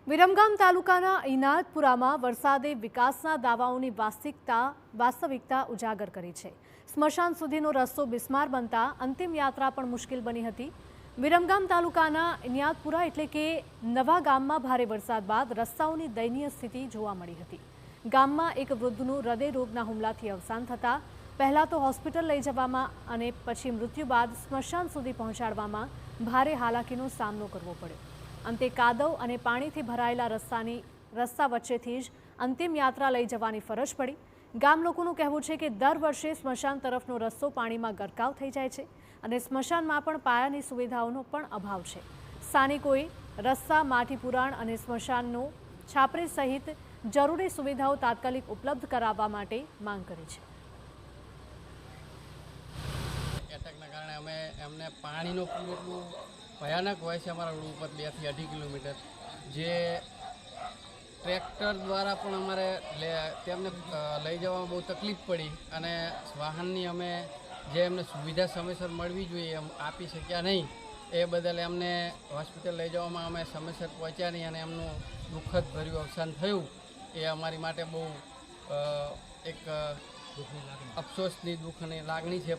વિરમગામ તાલુકાના ઇનાયતપુરામાં વરસાદે વિકાસના દાવાઓની વાસ્તવિકતા ઉજાગર કરી છે। સ્મશાન સુધીનો રસ્તો બિસ્માર બનતા અંતિમ યાત્રા પણ મુશ્કેલ બની હતી। વિરમગામ તાલુકાના ઇનાયતપુરા એટલે કે નવા ગામમાં ભારે વરસાદ બાદ રસ્તાઓની દયનીય સ્થિતિ જોવા મળી હતી। ગામમાં એક વૃદ્ધનું હૃદયરોગના હુમલાથી અવસાન થતાં પહેલા તો હોસ્પિટલ લઈ જવામાં અને પછી મૃત્યુ બાદ સ્મશાન સુધી પહોંચાડવામાં ભારે હાલાકીનો સામનો કરવો પડ્યો। અંતે કાદવ અને પાણીથી ભરાયેલા રસ્તા વચ્ચેથી જ અંતિમ યાત્રા લઈ જવાની ફરજ પડી। ગામ લોકોનું કહેવું છે કે દર વર્ષે સ્મશાન તરફનો રસ્તો પાણીમાં ગરકાવ થઈ જાય છે અને સ્મશાનમાં પણ પાયાની સુવિધાઓનો પણ અભાવ છે। સ્થાનિકોએ રસ્તા, માટી પુરાણ અને સ્મશાનનો છાપરી સહિત જરૂરી સુવિધાઓ તાત્કાલિક ઉપલબ્ધ કરાવવા માટે માંગ કરી છે। એટેકના કારણે અમે એમને પાણીનો એટલું ભયાનક હોય છે। અમારા રોડ ઉપર 2 થી 2.5 કિલોમીટર જે ટ્રેક્ટર દ્વારા પણ અમારે તેમને લઈ જવામાં બહુ તકલીફ પડી અને વાહનની અમે જે એમને સુવિધા સમયસર મળવી જોઈએ એમ આપી શક્યા નહીં। એ બદલ એમને હોસ્પિટલ લઈ જવામાં અમે સમયસર પહોંચ્યા નહીં અને એમનું દુઃખદ ભર્યું અવસાન થયું। એ અમારી માટે બહુ એક અફસોસની દુઃખની લાગણી છે।